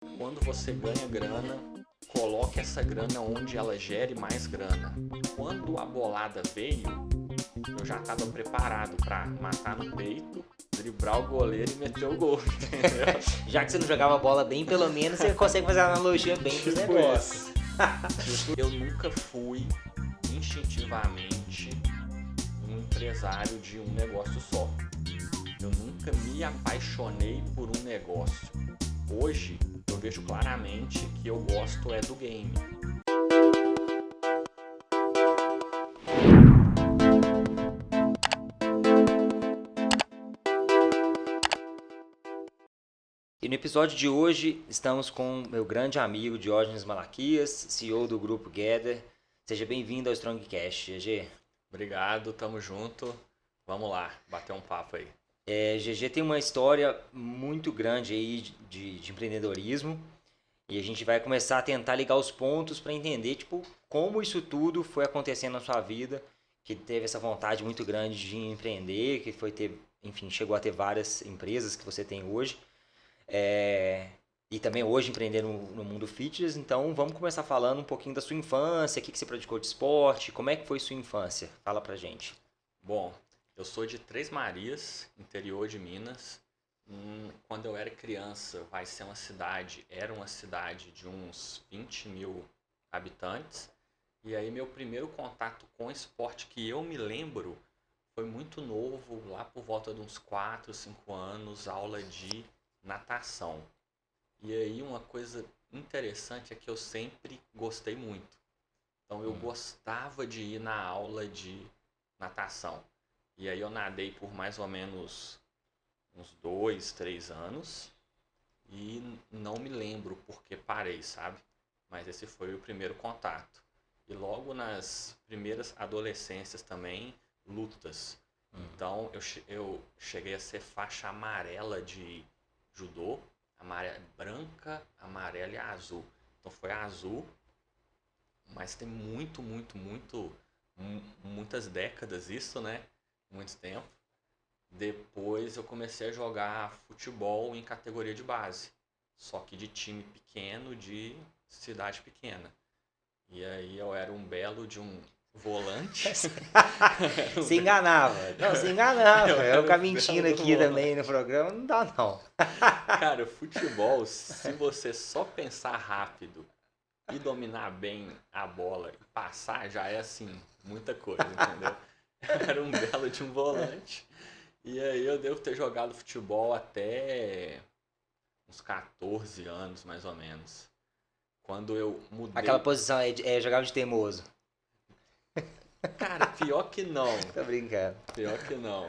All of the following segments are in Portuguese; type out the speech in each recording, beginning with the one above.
Quando você ganha grana, coloque essa grana onde ela gere mais grana. Quando a bolada veio, eu já estava preparado para matar no peito, driblar o goleiro e meter o gol, entendeu? Já que você não jogava bola bem, pelo menos você consegue fazer uma analogia bem pros Tipo negócios. Eu nunca fui instintivamente um empresário de um negócio só. Eu nunca me apaixonei por um negócio. Hoje eu vejo claramente que eu gosto é do game. E no episódio de hoje estamos com meu grande amigo Diógenes Malaquias, CEO do grupo Gather. Seja bem-vindo ao Strongcast, GG. Obrigado, tamo junto. Vamos lá, bater um papo aí. GG tem uma história muito grande aí de empreendedorismo e a gente vai começar a tentar ligar os pontos para entender como isso tudo foi acontecendo na sua vida, que teve essa vontade muito grande de empreender, que foi ter, enfim, chegou a ter várias empresas que você tem hoje. E também hoje empreender no mundo fitness. Então vamos começar falando um pouquinho da sua infância, o que você praticou de esporte, como é que foi sua infância? Fala pra gente. Bom, eu sou de Três Marias, interior de Minas. Quando eu era criança, era uma cidade de uns 20 mil habitantes. E aí meu primeiro contato com esporte que eu me lembro foi muito novo, lá por volta de uns 4, 5 anos, aula de natação. E aí uma coisa interessante é que eu sempre gostei muito. Então eu gostava de ir na aula de natação. E aí eu nadei por mais ou menos uns 2, 3 anos e não me lembro porque parei, sabe? Mas esse foi o primeiro contato. E logo nas primeiras adolescências também, lutas. Então eu cheguei a ser faixa amarela de judô, branca, amarela e azul. Então foi azul, mas tem muitas décadas isso, né? Muito tempo. Depois eu comecei a jogar futebol em categoria de base, só que de time pequeno, de cidade pequena. E aí eu era um belo de um volante. Se enganava. Não, se enganava. Eu ficar um mentindo belo aqui volante. também no programa, não dá não. Cara, futebol, se você só pensar rápido e dominar bem a bola e passar, já é assim, muita coisa, entendeu? Era um belo de um volante. E aí eu devo ter jogado futebol até uns 14 anos, mais ou menos. Quando eu mudei... Aquela posição é jogava de teimoso. Cara, pior que não. Tô brincando. Pior que não.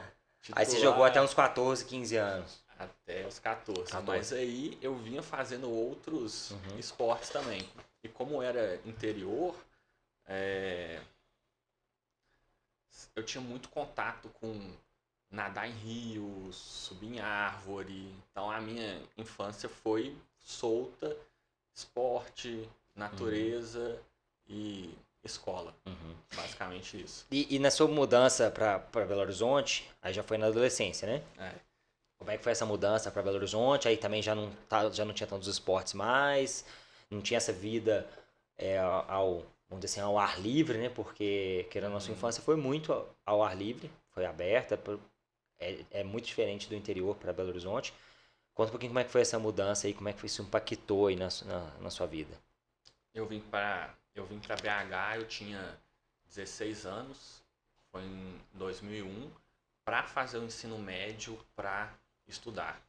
Aí você Titular jogou até uns 14, 15 anos. até os 14. 14. Mas aí eu vinha fazendo outros esportes também. E como era interior, eu tinha muito contato com nadar em rios, subir em árvore. Então a minha infância foi solta, esporte, natureza e escola. Basicamente isso. E na sua mudança pra Belo Horizonte, aí já foi na adolescência, né? É. Como é que foi essa mudança pra Belo Horizonte? Aí também já não tinha tantos esportes mais, não tinha essa vida vamos dizer assim, ao ar livre, né? Porque, querendo a nossa infância, foi muito ao ar livre, foi aberta, é muito diferente do interior para Belo Horizonte. Conta um pouquinho como é que foi essa mudança aí, como é que isso impactou aí na sua vida. Eu vim para BH, eu tinha 16 anos, foi em 2001, para fazer o ensino médio, para estudar.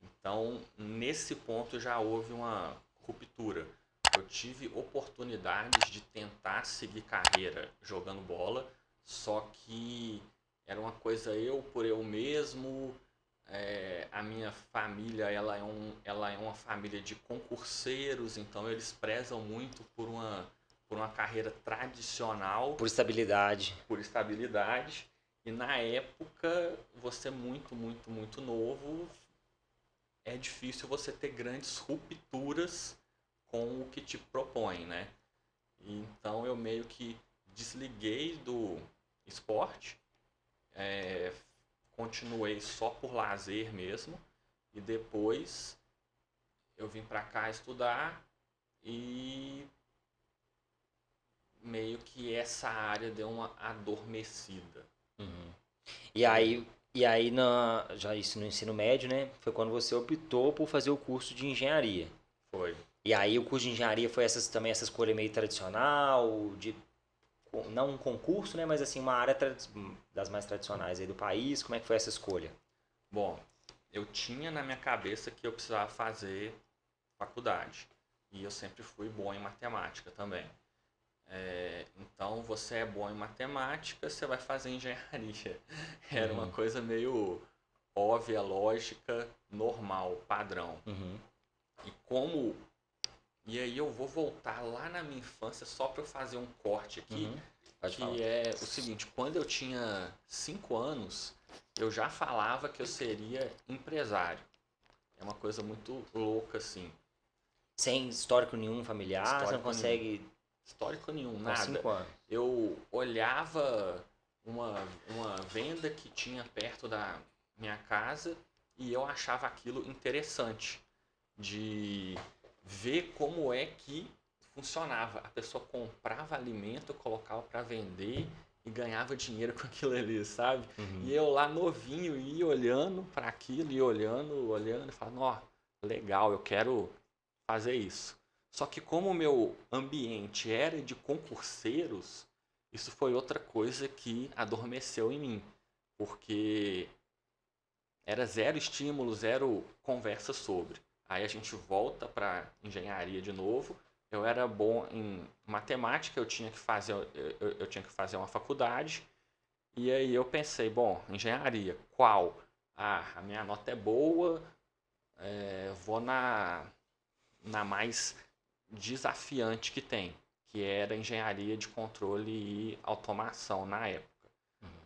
Então, nesse ponto já houve uma ruptura. Eu tive oportunidades de tentar seguir carreira jogando bola, só que era uma coisa eu por eu mesmo. A minha família ela é uma família de concurseiros, então eles prezam muito por uma carreira tradicional, Por estabilidade. por estabilidade. E na época, você muito novo, é difícil você ter grandes rupturas com o que te propõe, né? Então eu meio que desliguei do esporte, continuei só por lazer mesmo, e depois eu vim para cá estudar e meio que essa área deu uma adormecida. Uhum. E aí já isso no ensino médio, né? Foi quando você optou por fazer o curso de engenharia. Foi. E aí o curso de engenharia foi também essa escolha meio tradicional, não um concurso, né? Mas assim, uma área das mais tradicionais aí do país. Como é que foi essa escolha? Bom, eu tinha na minha cabeça que eu precisava fazer faculdade. E eu sempre fui bom em matemática também. Então, você é bom em matemática, você vai fazer engenharia. Era uma Uhum. coisa meio óbvia, lógica, normal, padrão. Uhum. E como. E aí eu vou voltar lá na minha infância só para eu fazer um corte aqui, Uhum. Pode falar. que é o seguinte: quando eu tinha 5 anos, eu já falava que eu seria empresário. É uma coisa muito louca assim. Sem histórico nenhum familiar, você não Histórico nenhum. consegue Histórico nenhum, com nada. 5 anos. Eu olhava uma venda que tinha perto da minha casa e eu achava aquilo interessante de ver como é que funcionava. A pessoa comprava alimento, colocava para vender e ganhava dinheiro com aquilo ali, sabe? Uhum. E eu lá novinho ia olhando para aquilo e olhando e falando, ó, legal, eu quero fazer isso. Só que como o meu ambiente era de concurseiros, isso foi outra coisa que adormeceu em mim, porque era zero estímulo, zero conversa sobre. Aí a gente volta para engenharia de novo. Eu era bom em matemática, eu tinha que fazer uma faculdade. E aí eu pensei, bom, engenharia, qual? Ah, a minha nota é boa, vou na mais desafiante que tem, que era engenharia de controle e automação na época.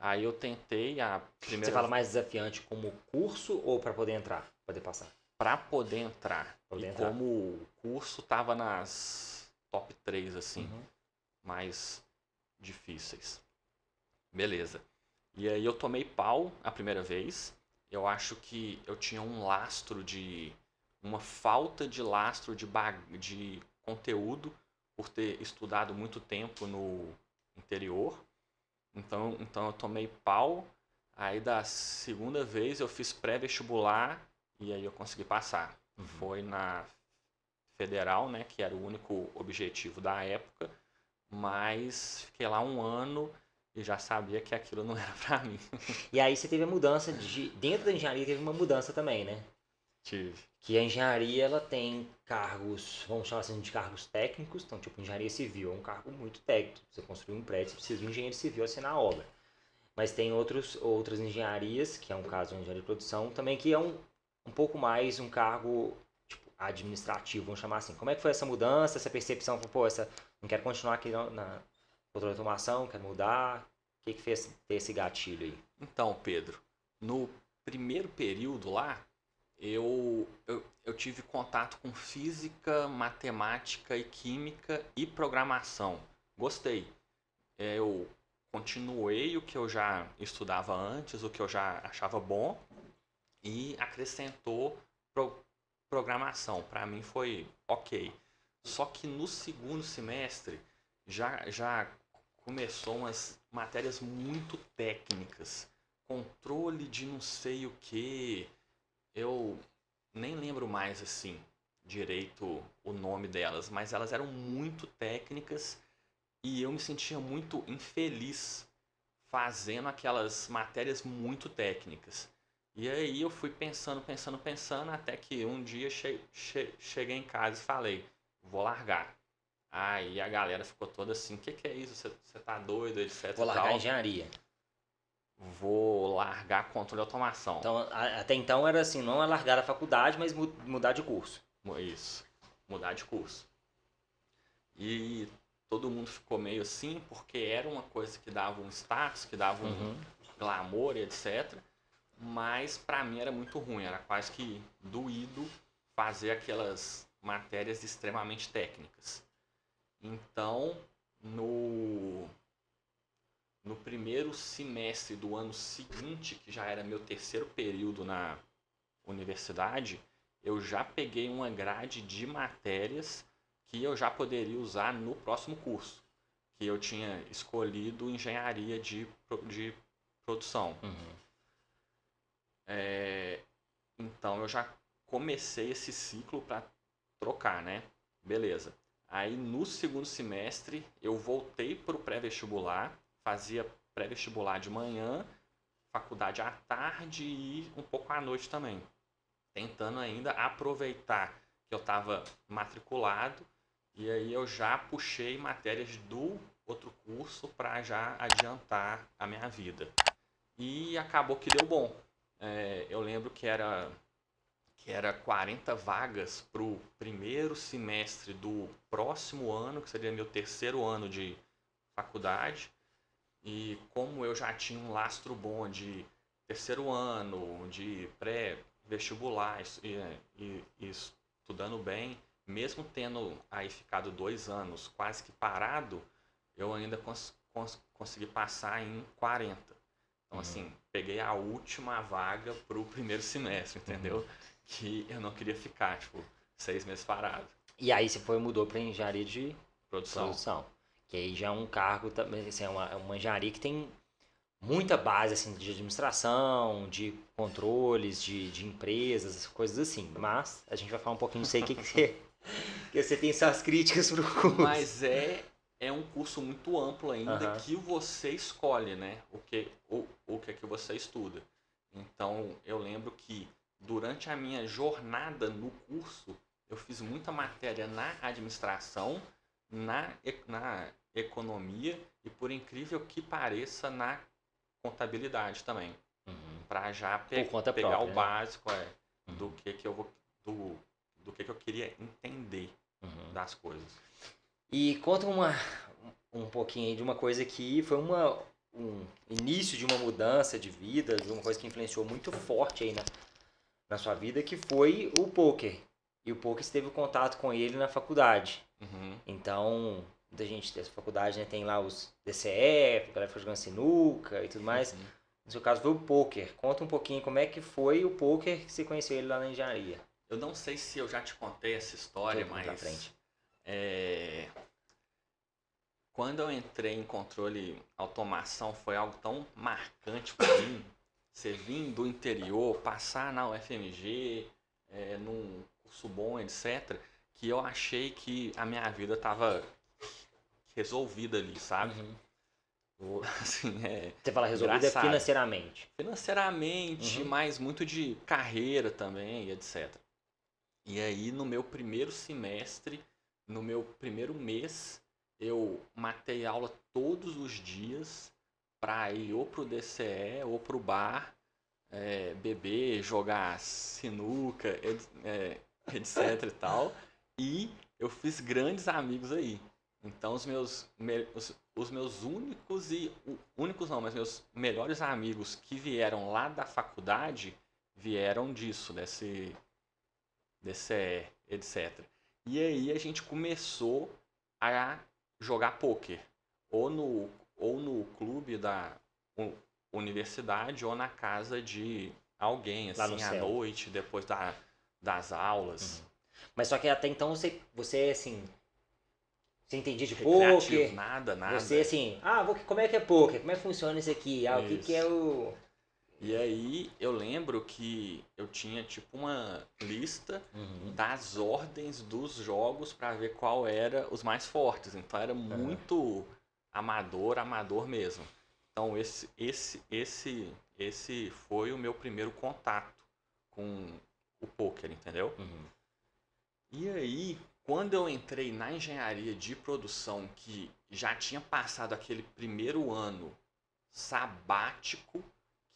Aí eu tentei a Você primeira fala mais desafiante como curso ou para poder entrar, poder passar? para poder entrar. Pra E poder entrar. como o curso tava nas top 3 assim, Uhum. mais difíceis. Beleza. E aí eu tomei pau a primeira vez. Eu acho que eu tinha um lastro de uma falta de lastro de conteúdo por ter estudado muito tempo no interior. Então eu tomei pau. Aí da segunda vez eu fiz pré-vestibular e aí eu consegui passar. Uhum. Foi na federal, né, que era o único objetivo da época, mas fiquei lá um ano e já sabia que aquilo não era pra mim. E aí você teve a mudança dentro da engenharia teve uma mudança também, né? Tive. Que a engenharia ela tem cargos, vamos chamar assim de cargos técnicos, então tipo engenharia civil é um cargo muito técnico. Você construir um prédio, você precisa de um engenheiro civil assinar a obra. Mas tem outras engenharias, que é um caso de engenharia de produção, também que é um pouco mais um cargo tipo, administrativo, vamos chamar assim. Como é que foi essa mudança, essa percepção? Pô, não quero continuar aqui na outra automação, quero mudar. O que fez ter esse gatilho aí? Então, Pedro, no primeiro período lá, eu tive contato com física, matemática e química e programação. Gostei. Eu continuei o que eu já estudava antes, o que eu já achava bom e acrescentou programação. Para mim foi ok. Só que no segundo semestre já começou umas matérias muito técnicas. Controle de não sei o que. Eu nem lembro mais assim direito o nome delas, mas elas eram muito técnicas e eu me sentia muito infeliz fazendo aquelas matérias muito técnicas. E aí eu fui pensando, até que um dia cheguei em casa e falei, vou largar. Aí a galera ficou toda assim, o que é isso? Você tá doido, etc Vou e largar a tal. engenharia. Vou largar controle de automação. Então, até então era assim, não é largar a faculdade, mas mudar de curso. Isso, mudar de curso. E todo mundo ficou meio assim, porque era uma coisa que dava um status, que dava um glamour, etc. Mas pra mim era muito ruim, era quase que doído fazer aquelas matérias extremamente técnicas. Então, no primeiro semestre do ano seguinte, que já era meu terceiro período na universidade, eu já peguei uma grade de matérias que eu já poderia usar no próximo curso, que eu tinha escolhido engenharia de produção. Então eu já comecei esse ciclo para trocar, né? Beleza. Aí no segundo semestre eu voltei para o pré-vestibular, fazia pré-vestibular de manhã, faculdade à tarde e um pouco à noite também. Tentando ainda aproveitar que eu estava matriculado e aí eu já puxei matérias do outro curso para já adiantar a minha vida. E acabou que deu bom. Eu lembro que era 40 vagas para o primeiro semestre do próximo ano, que seria meu terceiro ano de faculdade. E como eu já tinha um lastro bom de terceiro ano, de pré-vestibular e estudando bem, mesmo tendo aí ficado 2 anos quase que parado, eu ainda consegui passar em 40. Então, assim, peguei a última vaga pro primeiro semestre, entendeu? Que eu não queria ficar, tipo, 6 meses parado. E aí você mudou para engenharia de Produção. produção. Que aí já é um cargo também, assim, é uma engenharia que tem muita base assim, de administração, de controles, de empresas, coisas assim. Mas a gente vai falar um pouquinho disso aí, que você tem suas críticas pro curso. Mas é um curso muito amplo ainda que você escolhe, né? O que é que você estuda. Então, eu lembro que durante a minha jornada no curso, eu fiz muita matéria na administração, na economia e, por incrível que pareça, na contabilidade também. Para já pegar própria, o básico do que eu queria entender das coisas. E conta um pouquinho aí de uma coisa que foi um início de uma mudança de vida, de uma coisa que influenciou muito forte aí na sua vida, que foi o poker. E o poker você teve contato com ele na faculdade. Então, muita gente dessa faculdade, né, tem lá os DCF, a galera fica jogando sinuca e tudo mais. No seu caso foi o poker. Conta um pouquinho como é que foi o poker que você conheceu ele lá na engenharia. Eu não sei se eu já te contei essa história, mas quando eu entrei em controle automação foi algo tão marcante para mim. Você vir do interior, passar na UFMG, num curso bom, etc., que eu achei que a minha vida estava resolvida ali, sabe? Assim, você fala resolvida engraçado. Financeiramente. Financeiramente, mas muito de carreira também, etc. E aí, no meu primeiro semestre, no meu primeiro mês, eu matei aula todos os dias para ir ou pro DCE ou pro bar, beber, jogar sinuca, etc e tal. E eu fiz grandes amigos aí. Então os meus mas meus melhores amigos que vieram lá da faculdade vieram disso, desse DCE, etc. E aí a gente começou a jogar pôquer, ou no clube da universidade ou na casa de alguém, assim, à noite, depois das aulas. Mas só que até então você assim, você entendia de pôquer? Nada. Você assim, como é que é pôquer? Como é que funciona isso aqui? O que é o... E aí eu lembro que eu tinha tipo uma lista das ordens dos jogos para ver qual era os mais fortes. Então era muito amador mesmo. Então esse foi o meu primeiro contato com o poker, entendeu? E aí, quando eu entrei na engenharia de produção, que já tinha passado aquele primeiro ano sabático,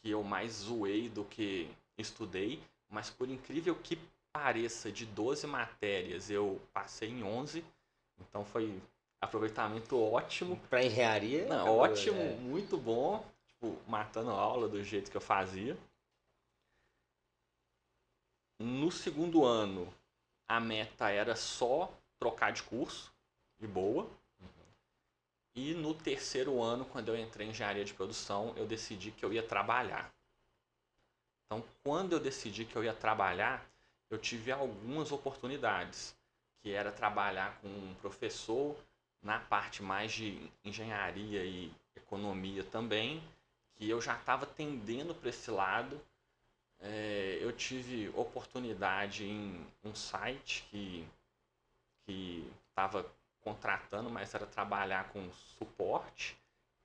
que eu mais zoei do que estudei, mas por incrível que pareça, de 12 matérias eu passei em 11, então foi aproveitamento ótimo. Para engenharia? Não, ótimo, muito bom, tipo, matando aula do jeito que eu fazia. No segundo ano, a meta era só trocar de curso, de boa. E no terceiro ano, quando eu entrei em engenharia de produção, eu decidi que eu ia trabalhar. Então, quando eu decidi que eu ia trabalhar, eu tive algumas oportunidades, que era trabalhar com um professor na parte mais de engenharia e economia também, que eu já estava tendendo para esse lado. Eu tive oportunidade em um site que estava contratando, mas era trabalhar com suporte,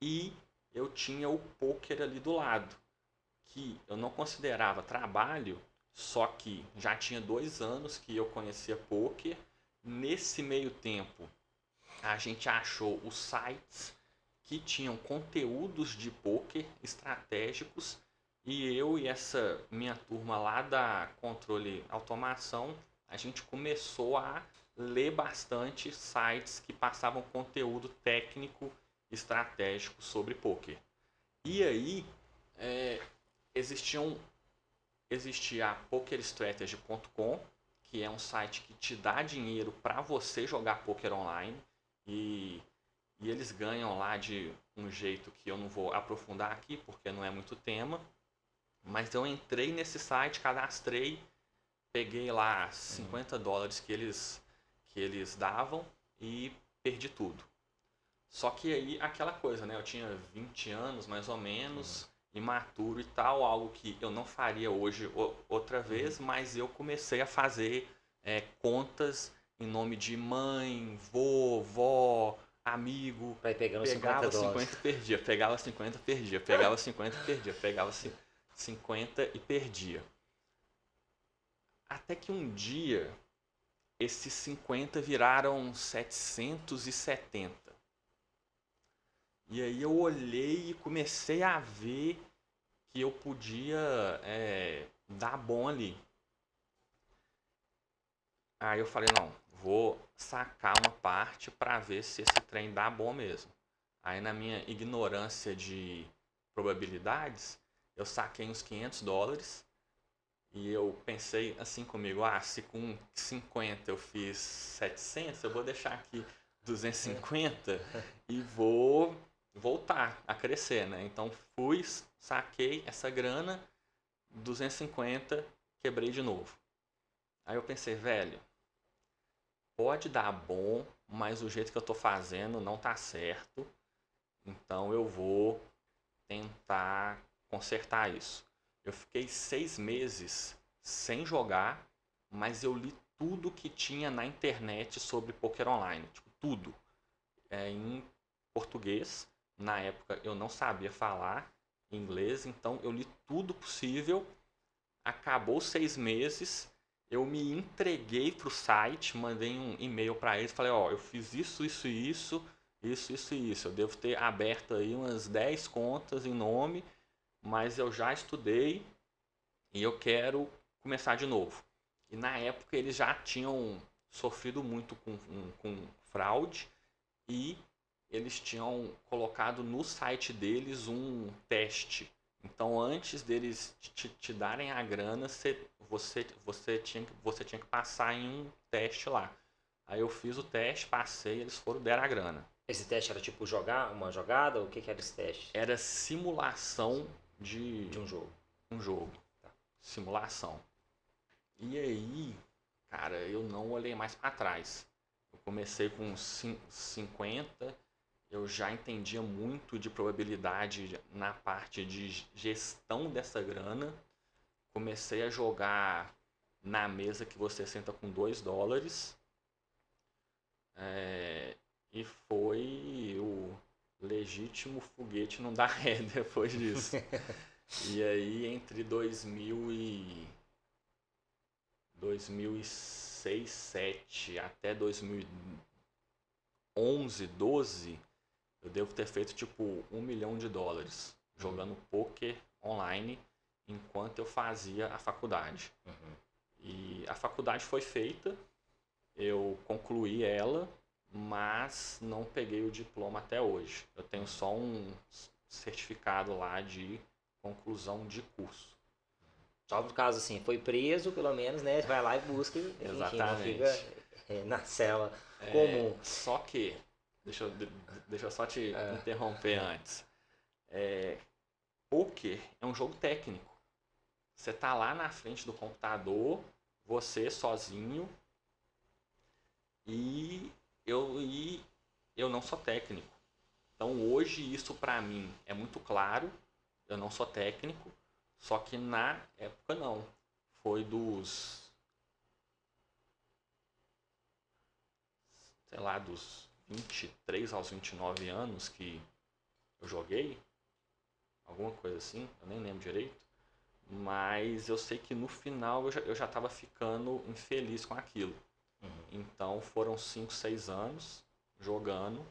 e eu tinha o poker ali do lado, que eu não considerava trabalho, só que já tinha 2 anos que eu conhecia poker. Nesse meio tempo, a gente achou os sites que tinham conteúdos de poker estratégicos, e eu e essa minha turma lá da Controle Automação, a gente começou a ler bastante sites que passavam conteúdo técnico estratégico sobre poker. E aí, é, existiam existia a PokerStrategy.com, que é um site que te dá dinheiro para você jogar poker online, e, e eles ganham lá de um jeito que eu não vou aprofundar aqui porque não é muito tema, mas eu entrei nesse site, cadastrei, peguei lá $50 que eles davam e perdi tudo. Só que aí aquela coisa, né? Eu tinha 20 anos mais ou menos, imaturo e tal, algo que eu não faria hoje outra vez, mas eu comecei a fazer contas em nome de mãe, vô, vó, amigo. Vai pegando Pegava 50 dólares. 50 e perdia, pegava 50 e perdia, pegava 50 e perdia, pegava 50 e perdia. Até que um dia esses 50 viraram 770. E aí eu olhei e comecei a ver que eu podia dar bom ali. Aí eu falei, não, vou sacar uma parte para ver se esse trem dá bom mesmo. Aí na minha ignorância de probabilidades, eu saquei uns $500 e eu pensei assim comigo, se com 50 eu fiz 700, eu vou deixar aqui 250 e vou voltar a crescer, né? Então fui, saquei essa grana, 250, quebrei de novo. Aí eu pensei, velho, pode dar bom, mas o jeito que eu tô fazendo não tá certo, então eu vou tentar consertar isso. Eu fiquei 6 meses sem jogar, mas eu li tudo que tinha na internet sobre poker online, tipo, tudo. Em português. Na época eu não sabia falar inglês, então eu li tudo possível. Acabou 6 meses, eu me entreguei pro site, mandei um e-mail para eles, falei, eu fiz isso, isso e isso, isso, isso e isso. Eu devo ter aberto aí umas 10 contas em nome, mas eu já estudei e eu quero começar de novo. E na época eles já tinham sofrido muito com fraude, e eles tinham colocado no site deles um teste. Então, antes deles te darem a grana, você tinha que passar em um teste lá. Aí eu fiz o teste, passei, eles deram a grana. Esse teste era tipo jogar uma jogada? Ou o que era esse teste? Era simulação de um jogo. Um jogo. Tá. Simulação. E aí, cara, eu não olhei mais para trás. Eu comecei com 50, eu já entendia muito de probabilidade na parte de gestão dessa grana. Comecei a jogar na mesa que você senta com $2. E foi o legítimo foguete não dar ré depois disso. E aí, entre 2006, 2007 até 2011, 12, eu devo ter feito tipo $1 milhão jogando poker online enquanto eu fazia a faculdade. E a faculdade foi feita, eu concluí ela, mas não peguei o diploma até hoje. Eu tenho só um certificado lá de conclusão de curso. Só por causa assim, foi preso, pelo menos, né? Vai lá e busca. Exatamente. Enfim, não fica na cela comum. Só que, deixa eu só te interromper antes. Poker é um jogo técnico. Você tá lá na frente do computador você sozinho e eu não sou técnico. Então hoje isso para mim é muito claro, eu não sou técnico, só que na época não. Foi dos, sei lá, dos 23 aos 29 anos que eu joguei, alguma coisa assim, eu nem lembro direito. Mas eu sei que no final eu já estava ficando infeliz com aquilo. Então foram 5, 6 anos jogando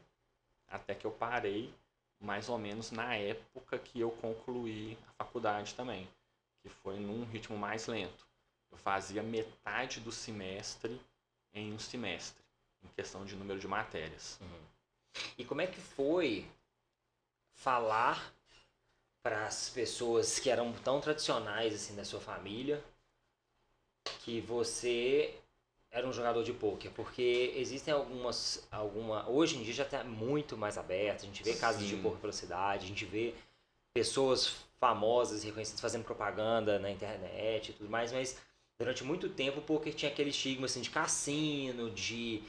até que eu parei, mais ou menos na época que eu concluí a faculdade também, que foi num ritmo mais lento. Eu fazia metade do semestre em um semestre, em questão de número de matérias. E como é que foi falar para as pessoas que eram tão tradicionais assim da sua família que você era um jogador de pôquer? Porque existem hoje em dia já está muito mais aberto, a gente vê casas de Sim. pôquer pela cidade, a gente vê pessoas famosas e reconhecidas fazendo propaganda na internet e tudo mais, mas durante muito tempo o pôquer tinha aquele estigma assim de cassino, de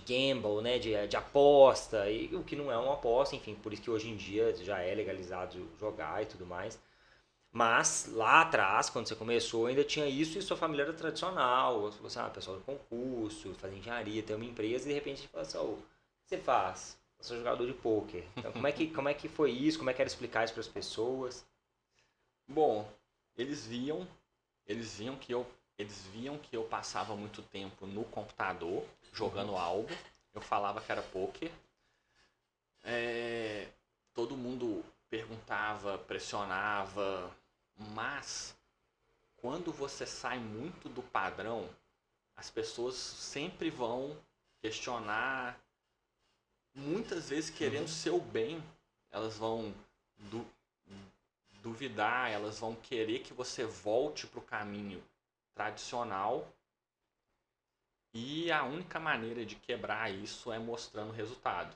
gamble, né, de aposta, e o que não é uma aposta, enfim, por isso que hoje em dia já é legalizado jogar e tudo mais. Mas lá atrás, quando você começou, ainda tinha isso e sua família era tradicional. Você é pessoal de concurso, fazia engenharia, tem uma empresa e de repente você fala assim, o que você faz? Eu sou jogador de pôquer. Então como é que foi isso? Como é que era explicar isso para as pessoas? Bom, eles viam, eles viam que eu passava muito tempo no computador jogando algo. Eu falava que era poker. Todo mundo perguntava, pressionava, mas quando você sai muito do padrão, as pessoas sempre vão questionar, muitas vezes querendo seu bem, elas vão du- duvidar, elas vão querer que você volte para o caminho tradicional. E a única maneira de quebrar isso é mostrando resultado.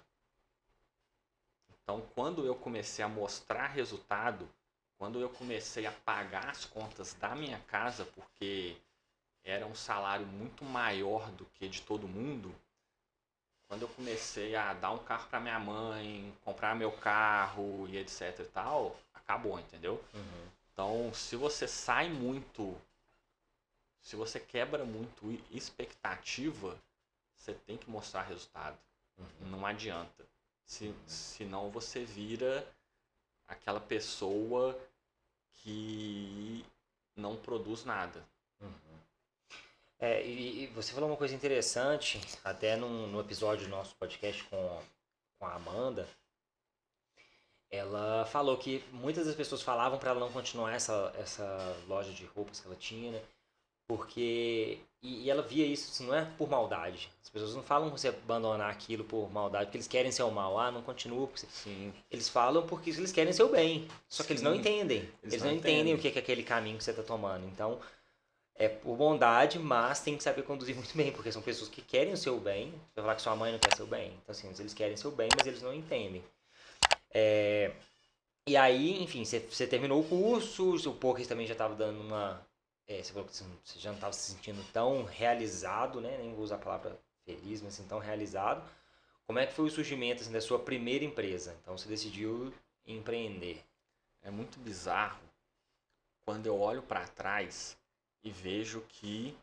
Então, quando eu comecei a mostrar resultado, quando eu comecei a pagar as contas da minha casa, porque era um salário muito maior do que de todo mundo, quando eu comecei a dar um carro para minha mãe, comprar meu carro e etc e tal, acabou, entendeu? Então, se você sai muito, se você quebra muito expectativa, você tem que mostrar resultado. Não adianta. Senão você vira aquela pessoa que não produz nada. E você falou uma coisa interessante, até no episódio do nosso podcast com a Amanda. Ela falou que muitas das pessoas falavam para ela não continuar essa loja de roupas que ela tinha, né? Porque. E ela via isso, assim, não é por maldade. As pessoas não falam você abandonar aquilo por maldade, porque eles querem seu mal. Ah, não continua. Sim. Eles falam porque eles querem seu bem. Só que eles não Sim. entendem. Eles não entendem entendem o que é aquele caminho que você está tomando. Então, é por bondade, mas tem que saber conduzir muito bem, porque são pessoas que querem o seu bem. Você vai falar que sua mãe não quer seu bem. Então, assim, eles querem seu bem, mas eles não entendem. E aí, enfim, você terminou o curso, o poker também já estava dando uma. Você falou que você já não estava se sentindo tão realizado, né? Nem vou usar a palavra feliz, mas assim, tão realizado. Como é que foi o surgimento assim, da sua primeira empresa? Então você decidiu empreender. É muito bizarro quando eu olho para trás e vejo que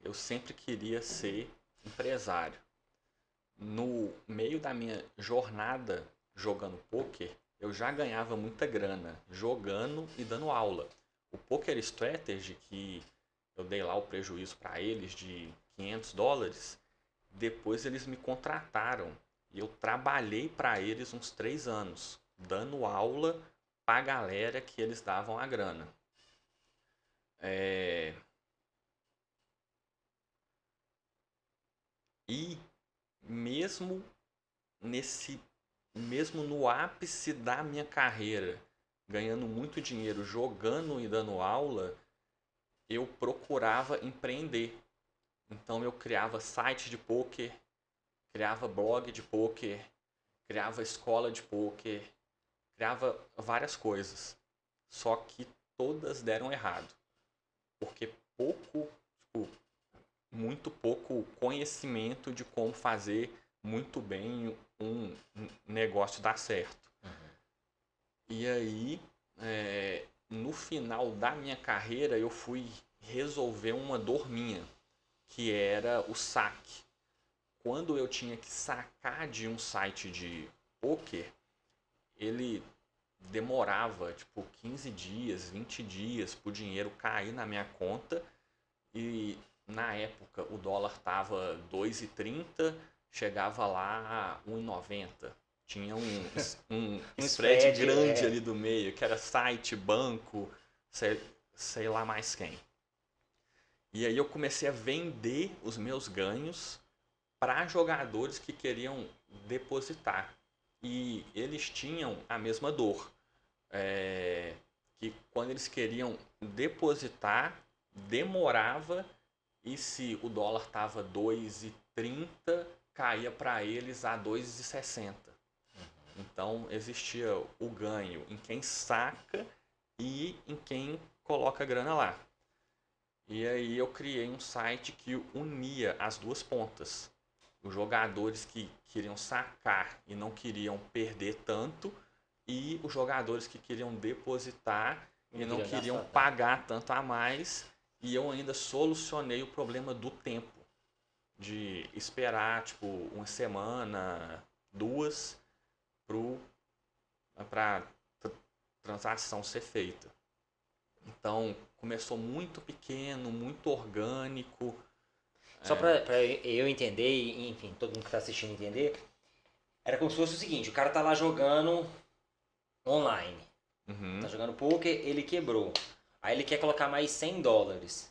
eu sempre queria ser empresário. No meio da minha jornada jogando poker, eu já ganhava muita grana jogando e dando aula. O Poker Strategy, que eu dei lá o prejuízo para eles de $500, depois eles me contrataram e eu trabalhei para eles uns 3 anos, dando aula para a galera que eles davam a grana. E mesmo nesse mesmo no ápice da minha carreira, ganhando muito dinheiro jogando e dando aula, eu procurava empreender. Então eu criava site de poker, criava blog de poker, criava escola de poker, criava várias coisas. Só que todas deram errado. Porque pouco, tipo, muito pouco conhecimento de como fazer muito bem um negócio dar certo. E aí, no final da minha carreira, eu fui resolver uma dor minha, que era o saque. Quando eu tinha que sacar de um site de poker, ele demorava tipo 15 dias, 20 dias para o dinheiro cair na minha conta. E na época o dólar estava 2,30, chegava lá a 1,90. Tinha um spread grande ali do meio, que era site, banco, sei lá mais quem. E aí eu comecei a vender os meus ganhos para jogadores que queriam depositar. E eles tinham a mesma dor. Que quando eles queriam depositar, demorava, e se o dólar estava 2,30, caía para eles a 2,60. Então existia o ganho em quem saca e em quem coloca a grana lá. E aí eu criei um site que unia as duas pontas. Os jogadores que queriam sacar e não queriam perder tanto, e os jogadores que queriam depositar e não queriam pagar tanto a mais. E eu ainda solucionei o problema do tempo, de esperar tipo uma semana, 2, para a transação ser feita. Então começou muito pequeno, muito orgânico. Só para eu entender, e enfim, todo mundo que está assistindo entender, era como se fosse o seguinte: o cara tá lá jogando online, tá jogando poker, ele quebrou. Aí ele quer colocar mais $100.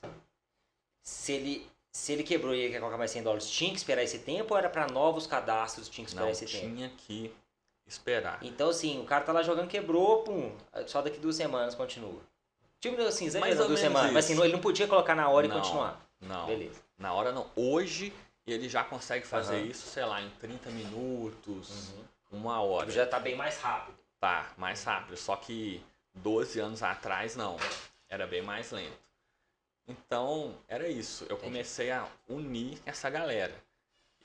Se ele quebrou e ele quer colocar mais $100, tinha que esperar esse tempo ou era para novos cadastros, tinha que esperar esse tempo? Não, tinha que esperar. Então assim, o cara tá lá jogando, quebrou, pum, só daqui 2 semanas continua. Tipo assim, mais 2 semanas, mas assim, ele não podia colocar na hora e continuar. Não, beleza. Na hora não. Hoje ele já consegue fazer isso, sei lá, em 30 minutos, 1 hora. Tipo, já tá bem mais rápido. Tá, mais rápido. Só que 12 anos atrás, não. Era bem mais lento. Então, era isso. Eu comecei a unir essa galera.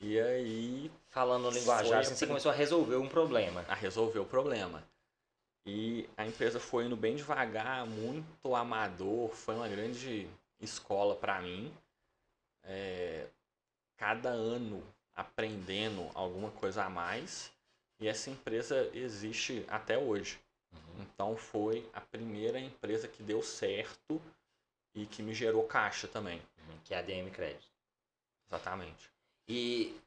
E aí... Falando no linguajar, você começou a resolver um problema. A resolver o problema. E a empresa foi indo bem devagar, muito amador. Foi uma grande escola para mim. Cada ano aprendendo alguma coisa a mais. E essa empresa existe até hoje. Então foi a primeira empresa que deu certo e que me gerou caixa também. Que é a ADM Credit. Exatamente. E,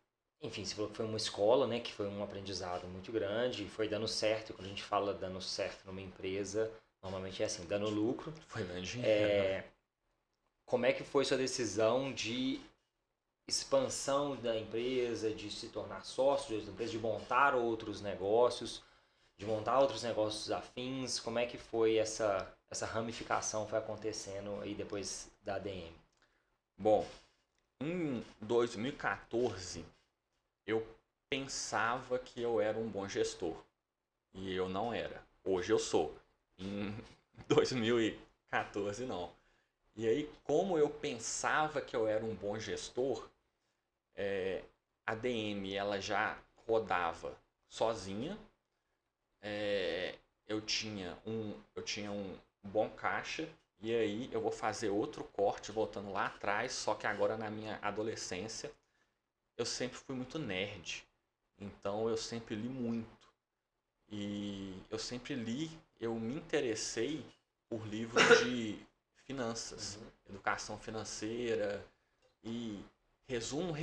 enfim, você falou que foi uma escola, né? Que foi um aprendizado muito grande, foi dando certo. E quando a gente fala dando certo numa empresa, normalmente é assim, dando lucro. Foi dando dinheiro. Como é que foi sua decisão de expansão da empresa, de se tornar sócio da empresa, de montar outros negócios, de montar outros negócios afins? Como é que foi essa ramificação foi acontecendo aí depois da ADM? Bom, em 2014 eu pensava que eu era um bom gestor e eu não era. Hoje eu sou. Em 2014 não. E aí, como eu pensava que eu era um bom gestor, a ADM ela já rodava sozinha. Eu tinha um bom caixa. E aí eu vou fazer outro corte voltando lá atrás, só que agora na minha adolescência eu sempre fui muito nerd. Então eu sempre li muito. E eu me interessei por livros de finanças, educação financeira. E resumo,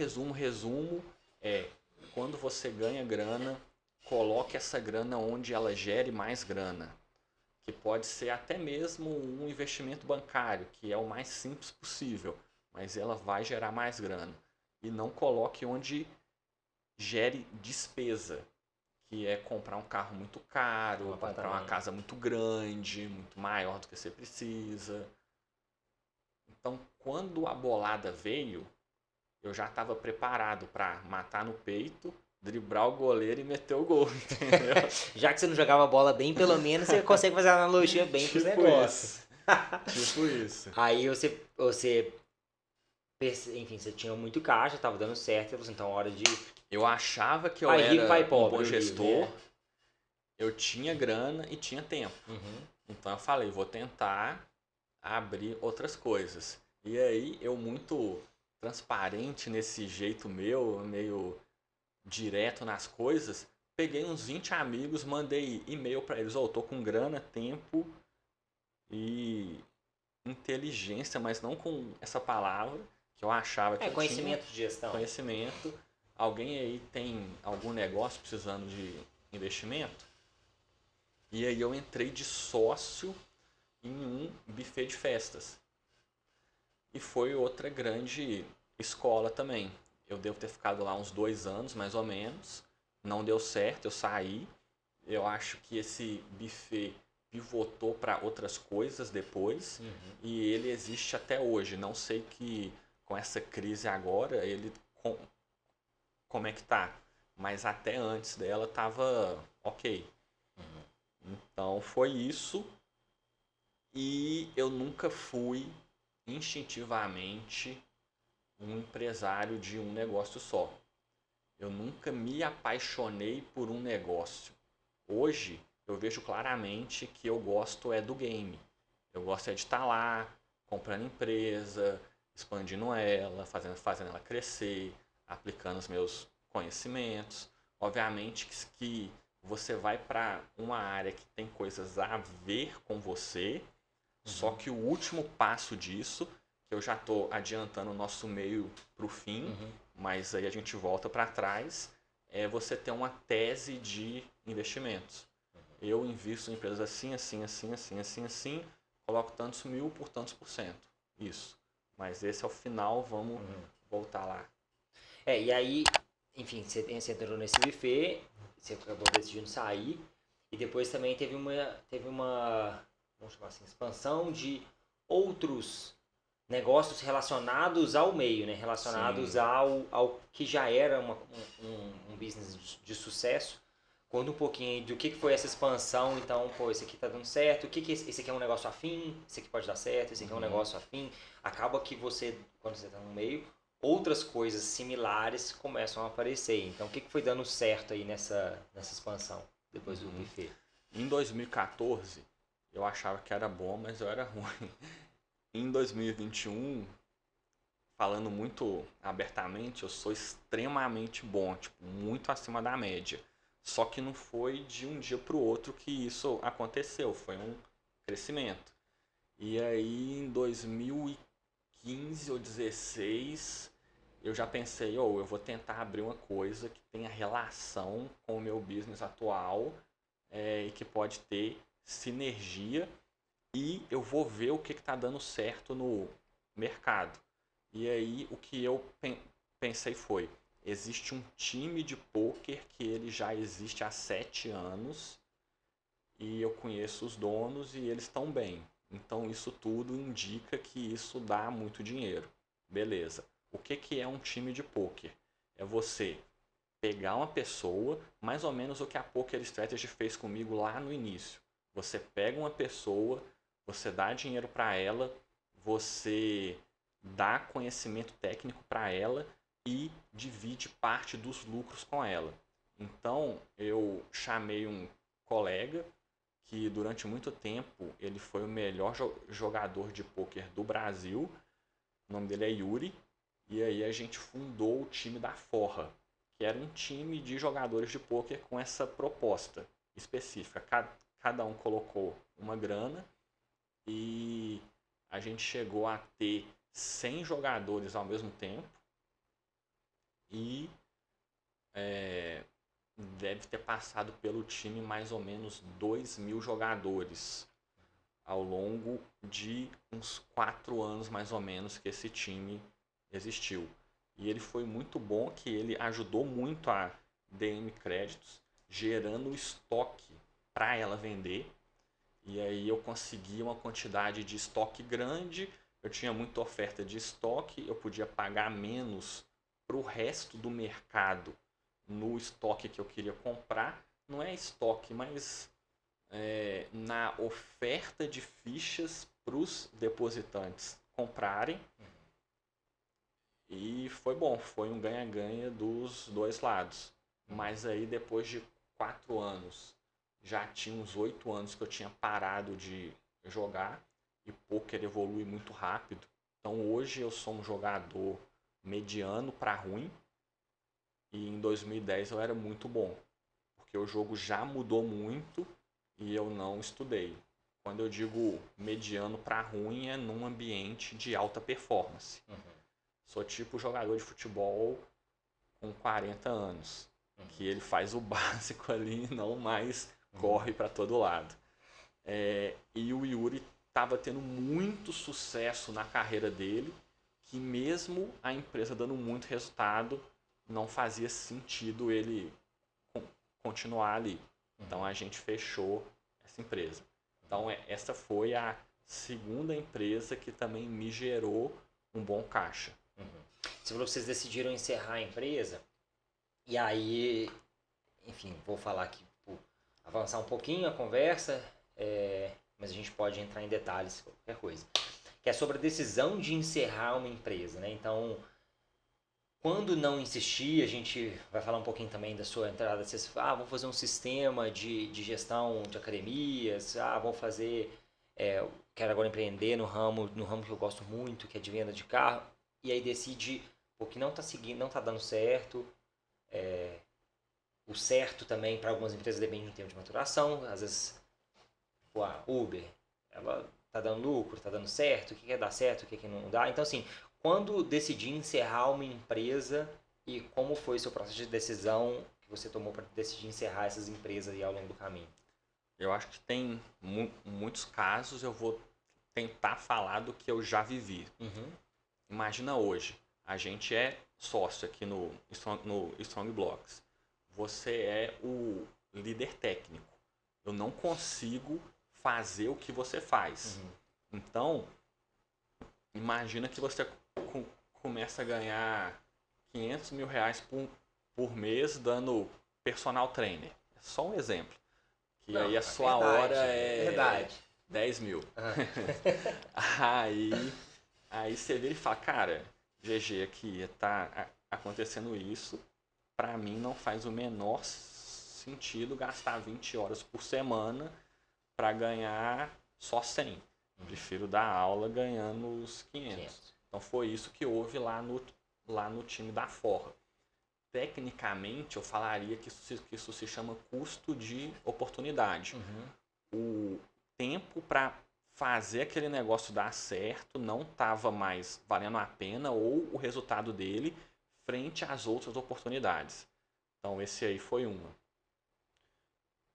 quando você ganha grana, coloque essa grana onde ela gere mais grana. Que pode ser até mesmo um investimento bancário, que é o mais simples possível, mas ela vai gerar mais grana. E não coloque onde gere despesa, que é comprar um carro muito caro, comprar uma casa muito grande, muito maior do que você precisa. Então, quando a bolada veio, eu já estava preparado para matar no peito, driblar o goleiro e meter o gol, entendeu? Já que você não jogava bola bem, pelo menos você consegue fazer uma analogia bem pros negócios. Tipo isso. Aí enfim, você tinha muito caixa, tava dando certo, você falou assim, então hora de Eu achava que eu pai rico, pai era um pobre, bom o livro, gestor, né? eu tinha grana e tinha tempo. Uhum. Então eu falei, vou tentar abrir outras coisas. E aí eu muito transparente nesse jeito meu, meio direto nas coisas, peguei uns 20 amigos, mandei e-mail para eles, tô com grana, tempo e inteligência, mas não com essa palavra que eu achava que eu tinha Conhecimento de gestão. conhecimento. Alguém aí tem algum negócio precisando de investimento? E aí eu entrei de sócio em um buffet de festas. E foi outra grande escola também. Eu devo ter ficado lá uns 2 anos, mais ou menos. Não deu certo, eu saí. Eu acho que esse buffet pivotou para outras coisas depois. Uhum. E ele existe até hoje. Não sei que com essa crise agora, ele como é que tá. Mas até antes dela tava ok. Então foi isso. E eu nunca fui instintivamente um empresário de um negócio só. Eu nunca me apaixonei por um negócio. Hoje eu vejo claramente que eu gosto é do game. Eu gosto é de estar lá, comprando empresa, expandindo ela, fazendo ela crescer, aplicando os meus conhecimentos. Obviamente que você vai para uma área que tem coisas a ver com você, só que o último passo disso, que eu já estou adiantando o nosso meio para o fim, mas aí a gente volta para trás, é você ter uma tese de investimentos. Eu invisto em empresas assim, assim, assim, assim, assim, assim, coloco tantos mil por tantos por cento. Isso. Mas esse é o final, vamos voltar lá. E aí, enfim, você entrou nesse buffet, você acabou decidindo sair, e depois também teve uma, vamos chamar assim, expansão de outros negócios relacionados ao meio, né? Relacionados Sim. ao que já era um business de sucesso. Conta um pouquinho aí do que foi essa expansão, então, pô, esse aqui tá dando certo, esse aqui é um negócio afim, esse aqui pode dar certo, esse aqui é um negócio afim. Acaba que você, quando você tá no meio, outras coisas similares começam a aparecer. Então, o que foi dando certo aí nessa expansão, depois do buffet? Em 2014, eu achava que era bom, mas eu era ruim. Em 2021, falando muito abertamente, eu sou extremamente bom, tipo, muito acima da média. Só que não foi de um dia para o outro que isso aconteceu, foi um crescimento. E aí em 2015 ou 2016, eu já pensei, eu vou tentar abrir uma coisa que tenha relação com o meu business atual e que pode ter sinergia e eu vou ver o que está dando certo no mercado. E aí o que eu pensei foi, existe um time de poker que ele já existe há 7 anos e eu conheço os donos e eles estão bem. Então isso tudo indica que isso dá muito dinheiro. Beleza. O que é um time de poker? É você pegar uma pessoa, mais ou menos o que a Poker Strategy fez comigo lá no início. Você pega uma pessoa, você dá dinheiro para ela, você dá conhecimento técnico para ela e divide parte dos lucros com ela. Então, eu chamei um colega que durante muito tempo ele foi o melhor jogador de pôquer do Brasil. O nome dele é Yuri. E aí a gente fundou o time da Forra, que era um time de jogadores de pôquer com essa proposta específica. Cada um colocou uma grana e a gente chegou a ter 100 jogadores ao mesmo tempo e deve ter passado pelo time mais ou menos 2.000 jogadores ao longo de uns 4 anos mais ou menos que esse time existiu. E ele foi muito bom, que ele ajudou muito a DM Créditos, gerando estoque para ela vender. E aí eu consegui uma quantidade de estoque grande, eu tinha muita oferta de estoque, eu podia pagar menos para o resto do mercado no estoque que eu queria comprar. Não é estoque, mas na oferta de fichas para os depositantes comprarem. E foi bom, foi um ganha-ganha dos dois lados. Mas aí depois de 4 anos, já tinha uns 8 anos que eu tinha parado de jogar, e poker evolui muito rápido. Então hoje eu sou um jogador mediano para ruim, e em 2010 eu era muito bom, porque o jogo já mudou muito e eu não estudei. Quando eu digo mediano para ruim, é num ambiente de alta performance. Sou tipo jogador de futebol com 40 anos, que ele faz o básico ali e não mais corre para todo lado. E o Yuri estava tendo muito sucesso na carreira dele, que mesmo a empresa dando muito resultado, não fazia sentido ele continuar ali. Então a gente fechou essa empresa. Então essa foi a segunda empresa que também me gerou um bom caixa. Você falou que vocês decidiram encerrar a empresa, e aí, enfim, vou falar aqui, avançar um pouquinho a conversa, mas a gente pode entrar em detalhes, qualquer coisa. Que é sobre a decisão de encerrar uma empresa, né? Então, quando não insistir, a gente vai falar um pouquinho também da sua entrada. Vocês vão fazer um sistema de gestão de academias, vou fazer, quero agora empreender no ramo que eu gosto muito, que é de venda de carro, e aí decide o que não está seguindo, não está dando certo. O certo também para algumas empresas depende do tempo de maturação. Às vezes, a Uber, ela está dando lucro, está dando certo, o que quer dar certo, o que não dá. Então, assim, quando decidir encerrar uma empresa, e como foi o seu processo de decisão que você tomou para decidir encerrar essas empresas aí ao longo do caminho? Eu acho que tem muitos casos, eu vou tentar falar do que eu já vivi. Imagina hoje, a gente é sócio aqui no Strong Blocks. Você é o líder técnico. Eu não consigo fazer o que você faz. Então, imagina que você começa a ganhar 500 mil reais por mês dando personal trainer. É só um exemplo. Que não, aí a sua hora é 10 mil. Aí você vira e fala, cara, GG, aqui tá acontecendo isso. Pra mim não faz o menor sentido gastar 20 horas por semana para ganhar só 100. Prefiro dar aula ganhando os 500. Então foi isso que houve lá no time da Forra. Tecnicamente eu falaria que isso se chama custo de oportunidade. O tempo para fazer aquele negócio dar certo não estava mais valendo a pena, ou o resultado dele frente às outras oportunidades. Então esse aí foi uma.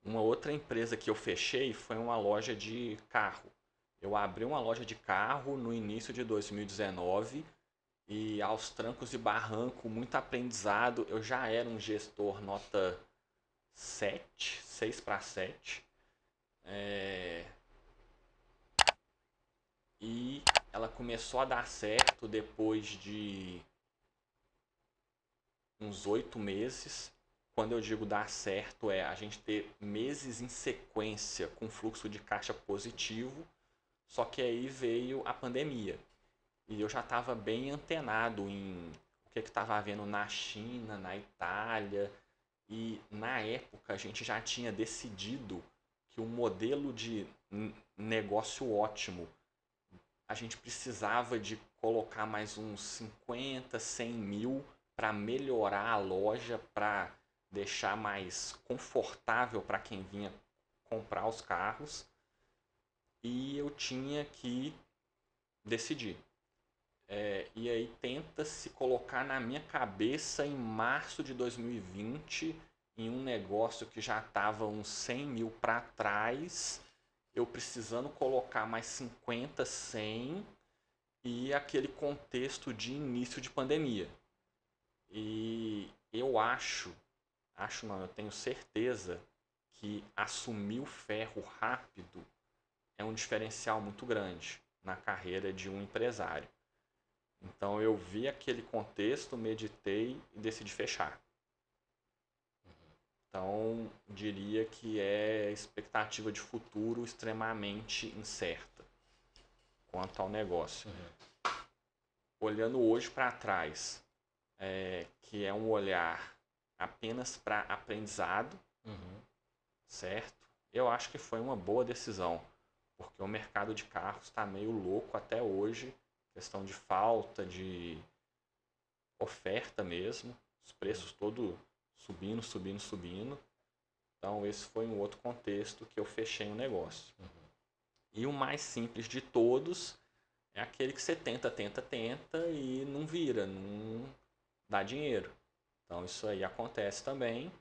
Uma outra empresa que eu fechei foi uma loja de carro. Eu abri uma loja de carro no início de 2019 e aos trancos e barranco, muito aprendizado. Eu já era um gestor nota 7, 6 para 7. E ela começou a dar certo depois de uns 8 meses. Quando eu digo dar certo, é a gente ter meses em sequência com fluxo de caixa positivo. Só que aí veio a pandemia. E eu já estava bem antenado em o que estava havendo na China, na Itália. E na época a gente já tinha decidido que o modelo de negócio ótimo, a gente precisava de colocar mais uns 50, 100 mil para melhorar a loja, para deixar mais confortável para quem vinha comprar os carros. E eu tinha que decidir. E aí tenta se colocar na minha cabeça em março de 2020, em um negócio que já estava uns 100 mil para trás, eu precisando colocar mais 50, 100, e aquele contexto de início de pandemia. E eu eu tenho certeza que assumir o ferro rápido é um diferencial muito grande na carreira de um empresário. Então eu vi aquele contexto, meditei e decidi fechar. Então diria que é expectativa de futuro extremamente incerta. quanto ao negócio. Olhando hoje para trás, que é um olhar apenas para aprendizado, certo? Eu acho que foi uma boa decisão, porque o mercado de carros está meio louco até hoje, questão de falta, de oferta mesmo, os preços todos subindo. Então esse foi um outro contexto que eu fechei o negócio. E o mais simples de todos é aquele que você tenta e não vira, não dá dinheiro. Então isso aí acontece também.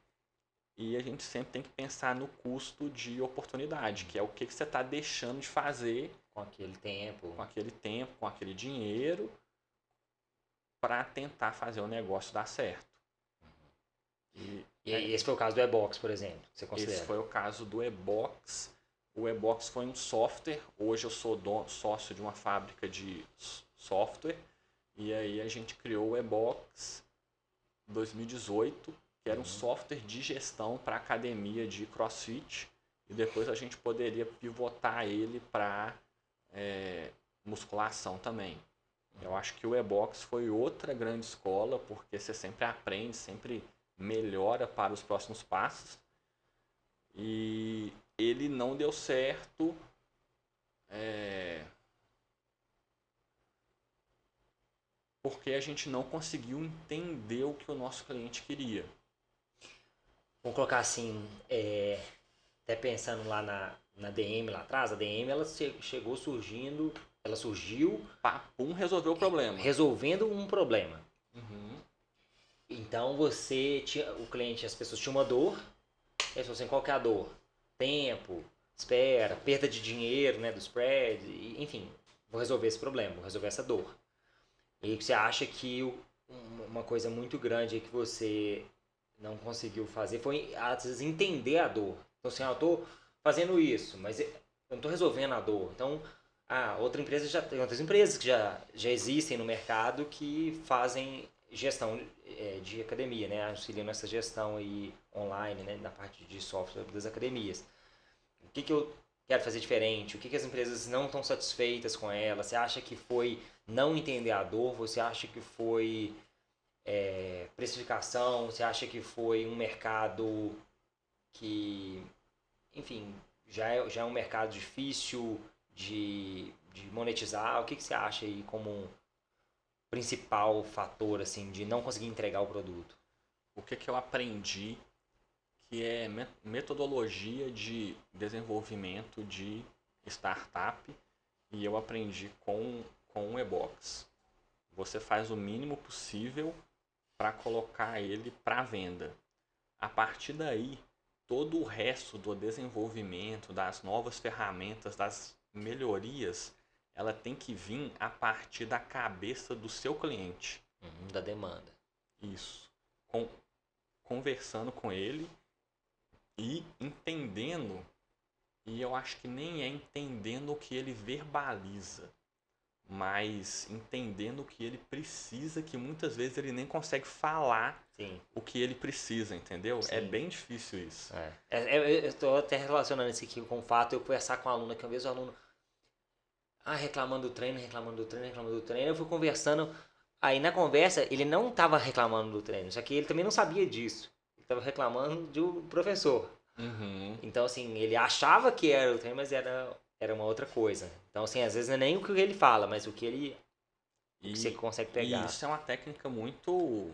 E a gente sempre tem que pensar no custo de oportunidade, que é o que você está deixando de fazer com aquele tempo, com aquele dinheiro, para tentar fazer o negócio dar certo. E esse foi o caso do e-box, por exemplo, que você considera? Esse foi o caso do e-box. O e-box foi um software. Hoje eu sou sócio de uma fábrica de software. E aí a gente criou o e-box 2018, que era um software de gestão para academia de CrossFit. E depois a gente poderia pivotar ele para musculação também. Eu acho que o e-box foi outra grande escola, porque você sempre aprende, sempre melhora para os próximos passos. E ele não deu certo porque a gente não conseguiu entender o que o nosso cliente queria. Vamos colocar assim, até pensando lá na DM lá atrás, a DM ela ela surgiu... Papum, resolveu o problema. Resolvendo um problema. Então o cliente, as pessoas tinham uma dor, eles falaram assim, qual que é a dor? Tempo, espera, perda de dinheiro, né, do spread, enfim, vou resolver esse problema, vou resolver essa dor. E aí você acha que uma coisa muito grande que você não conseguiu fazer foi, às vezes, entender a dor. Então assim, eu estou fazendo isso, mas eu não estou resolvendo a dor. Então, tem outras empresas que já existem no mercado que fazem gestão de academia, né? Auxiliam nessa gestão aí online, né? Na parte de software das academias. O que eu quero fazer diferente? O que as empresas não estão satisfeitas com ela? Você acha que foi não entender a dor? Você acha que foi precificação? Você acha que foi um mercado que, enfim, já é um mercado difícil de monetizar? O que você acha aí como um principal fator assim de não conseguir entregar o produto? O que eu aprendi que é metodologia de desenvolvimento de startup, e eu aprendi com o e-box. Você faz o mínimo possível para colocar ele para venda. A partir daí, todo o resto do desenvolvimento, das novas ferramentas, das melhorias, ela tem que vir a partir da cabeça do seu cliente. Da demanda. Isso. Conversando com ele e entendendo, e eu acho que nem é entendendo o que ele verbaliza, mas entendendo o que ele precisa, que muitas vezes ele nem consegue falar. Sim. O que ele precisa, entendeu? Sim. É bem difícil isso. Eu estou até relacionando isso aqui com o fato de eu conversar com um aluno, que uma vez o aluno reclamando do treino, eu fui conversando, aí na conversa ele não estava reclamando do treino, só que ele também não sabia disso, ele estava reclamando do professor. Então assim, ele achava que era o treino, mas era uma outra coisa. Então assim, às vezes não é nem o que ele fala, mas o que você consegue pegar. E isso é uma técnica muito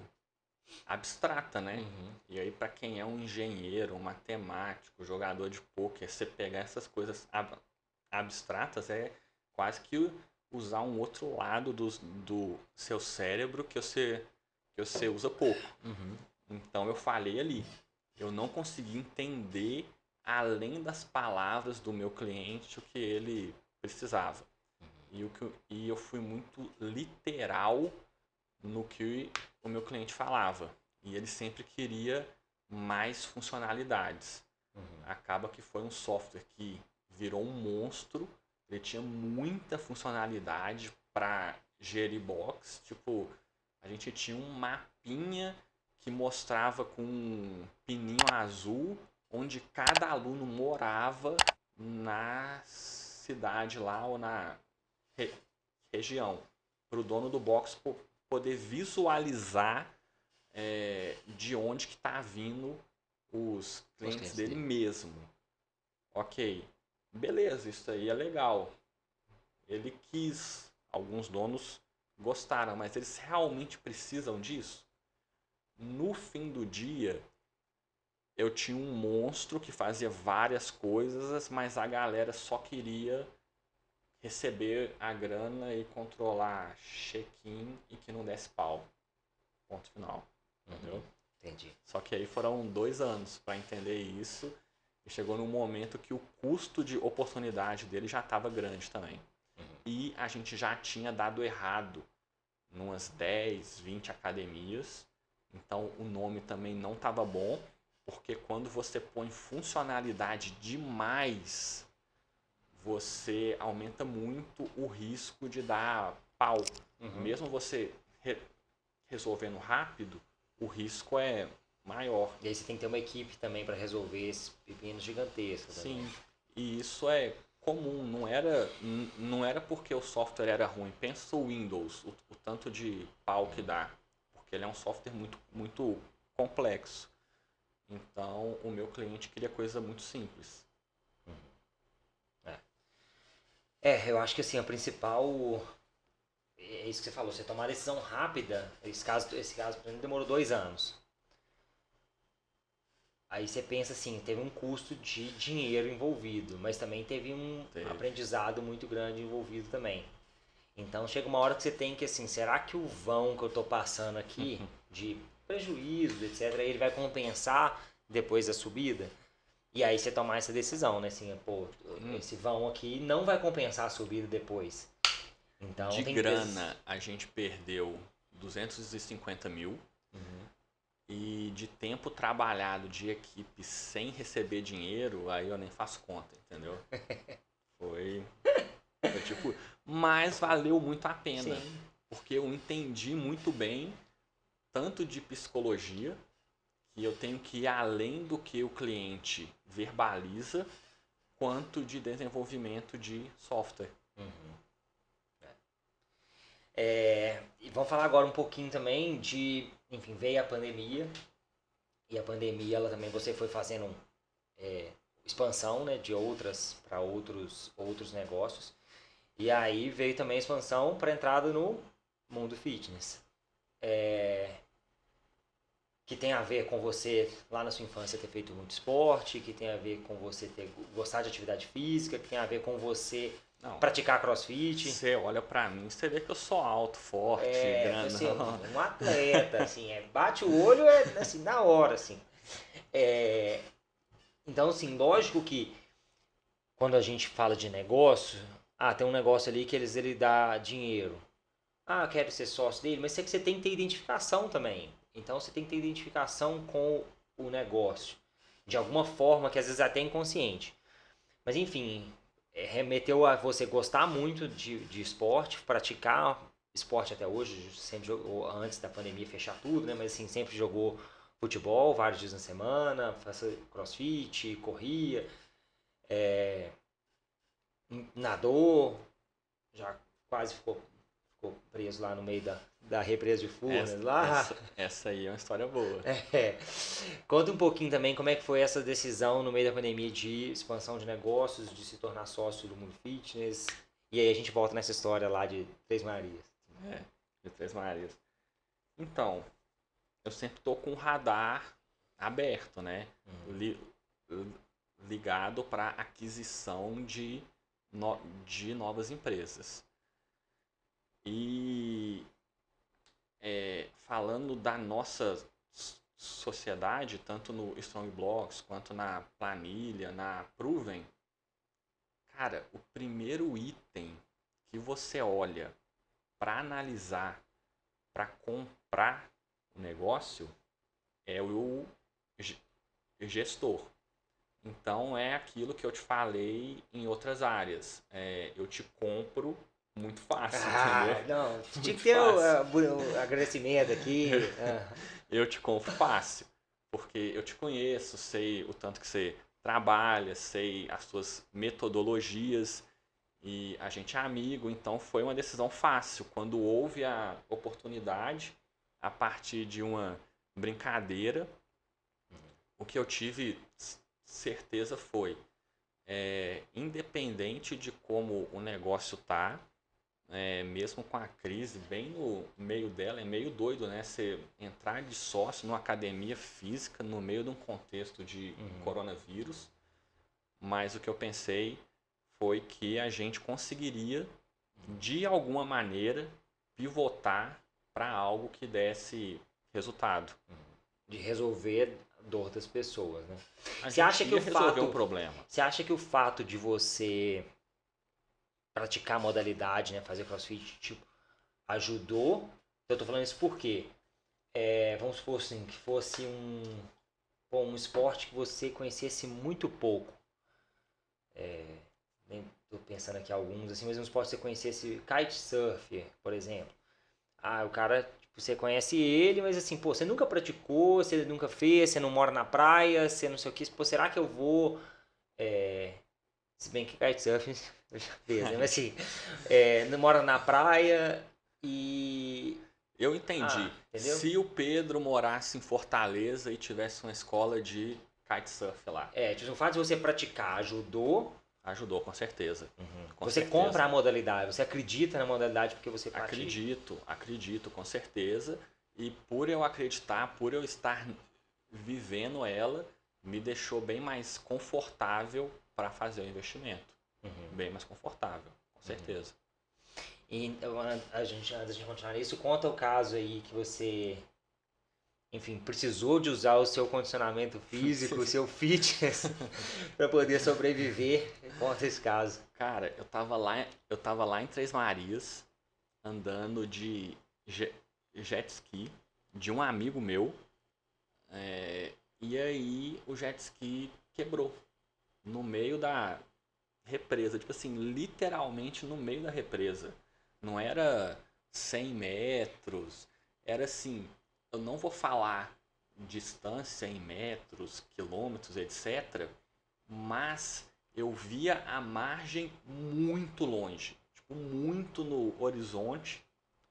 abstrata, né? E aí para quem é um engenheiro, um matemático, jogador de pôquer, você pegar essas coisas abstratas é quase que usar um outro lado do seu cérebro que você usa pouco. Então eu falei ali, eu não consegui entender além das palavras do meu cliente o que ele precisava. E eu fui muito literal no que o meu cliente falava. E ele sempre queria mais funcionalidades. Acaba que foi um software que virou um monstro. Ele tinha muita funcionalidade para gerir box. Tipo, a gente tinha um mapinha que mostrava com um pininho azul onde cada aluno morava na cidade lá ou na re- região, para o dono do box poder visualizar de onde que está vindo os clientes dele mesmo. Ok, beleza, isso aí é legal. Ele quis, alguns donos gostaram, mas eles realmente precisam disso? No fim do dia, eu tinha um monstro que fazia várias coisas, mas a galera só queria receber a grana e controlar check-in e que não desse pau. Ponto final. Entendeu? Entendi. Só que aí foram 2 anos para entender isso e chegou num momento que o custo de oportunidade dele já estava grande também. E a gente já tinha dado errado em umas 10, 20 academias. Então o nome também não estava bom, porque quando você põe funcionalidade demais, você aumenta muito o risco de dar pau. Mesmo você resolvendo rápido, o risco é maior. E aí você tem que ter uma equipe também para resolver esses pepinos gigantescos. Sim, também. e isso é comum, não era porque o software era ruim. Pensa o Windows, o tanto de pau que dá, porque ele é um software muito, muito complexo. Então, o meu cliente queria coisa muito simples. Eu acho que assim, a principal. É isso que você falou, você tomar a decisão rápida. Esse caso, por exemplo, demorou 2 anos. Aí você pensa assim, teve um custo de dinheiro envolvido, mas também teve um aprendizado muito grande envolvido também. Então chega uma hora que você tem que assim, será que o vão que eu tô passando aqui, de prejuízo, etc., ele vai compensar depois da subida? E aí você tomar essa decisão, né? Assim, pô, esse vão aqui não vai compensar a subida depois. Então, De tem grana, a gente perdeu 250 mil. E de tempo trabalhado de equipe sem receber dinheiro, aí eu nem faço conta, entendeu? Foi tipo, mas valeu muito a pena. Sim. Porque eu entendi muito bem, tanto de psicologia, que eu tenho que ir além do que o cliente verbaliza, quanto de desenvolvimento de software. E vamos falar agora um pouquinho também de, enfim, veio a pandemia, e a pandemia, ela também, você foi fazendo expansão, né, de outras para outros negócios, e aí veio também a expansão para entrada no mundo fitness, que tem a ver com você, lá na sua infância, ter feito muito esporte, que tem a ver com você gostar de atividade física, que tem a ver com você praticar crossfit. Você olha pra mim, você vê que eu sou alto, forte, grandão. Assim, um atleta, assim, bate o olho assim, na hora, assim. Então, assim, lógico que quando a gente fala de negócio, tem um negócio ali que ele dá dinheiro. Quero ser sócio dele, mas você tem que ter identificação também. Então, você tem que ter identificação com o negócio. De alguma forma, que às vezes até é inconsciente. Mas, enfim, remeteu a você gostar muito de esporte, praticar esporte até hoje, sempre jogou, antes da pandemia fechar tudo, né? Mas assim, sempre jogou futebol vários dias na semana, fazia crossfit, corria, nadou, já quase ficou preso lá no meio da represa de Furnas. Essa aí é uma história boa. Conta um pouquinho também como é que foi essa decisão no meio da pandemia de expansão de negócios, de se tornar sócio do mundo fitness. E aí a gente volta nessa história lá de Três Marias. De Três Marias. Então, eu sempre tô com o radar aberto, né? Ligado para aquisição de novas empresas. E falando da nossa sociedade, tanto no Strong Blocks quanto na planilha, na Proven, cara, o primeiro item que você olha para analisar, para comprar o negócio, é o gestor. Então é aquilo que eu te falei em outras áreas. Eu te compro muito fácil, entendeu? Não, tinha que ter o agradecimento aqui. Eu te compro fácil, porque eu te conheço, sei o tanto que você trabalha, sei as suas metodologias, E a gente é amigo, então foi uma decisão fácil. Quando houve a oportunidade, a partir de uma brincadeira, o que eu tive certeza foi, independente de como o negócio tá, mesmo com a crise bem no meio dela, é meio doido, né? Você entrar de sócio numa academia física no meio de um contexto de coronavírus. Mas o que eu pensei foi que a gente conseguiria, de alguma maneira, pivotar para algo que desse resultado. De resolver a dor das pessoas, né? A Você acha gente que ia o resolver fato, um problema. você acha que o fato de você praticar a modalidade, né, fazer CrossFit, tipo, ajudou? Eu tô falando isso porque, vamos supor assim, que fosse um esporte que você conhecesse muito pouco. Nem tô pensando aqui alguns, assim, mas um esporte que você conhecesse, kitesurf, por exemplo. Ah, o cara, tipo, você conhece ele, mas assim, pô, você nunca praticou, você nunca fez, você não mora na praia, você não sei o que, pô, será que eu vou... Se bem que kitesurf eu já fiz, né? Mas assim, não mora na praia e... Eu entendi. Entendeu? Se o Pedro morasse em Fortaleza e tivesse uma escola de kitesurf lá. Tipo, o fato de você praticar ajudou. Ajudou, com certeza. Com Você certeza. compra a modalidade, você acredita na modalidade porque você pratica. Acredito, com certeza. E por eu acreditar, por eu estar vivendo ela, me deixou bem mais confortável para fazer o investimento. Bem mais confortável, com certeza. E então, antes da gente continuar isso, conta o caso aí que você, enfim, precisou de usar o seu condicionamento físico, o seu fitness para poder sobreviver. Conta esse caso. Cara, eu tava lá em Três Marias, andando de jet ski de um amigo meu. E aí o jet ski quebrou no meio da represa, tipo assim, literalmente no meio da represa. Não era 100 metros, era assim, eu não vou falar distância em metros, quilômetros, etc. Mas eu via a margem muito longe, tipo, muito no horizonte,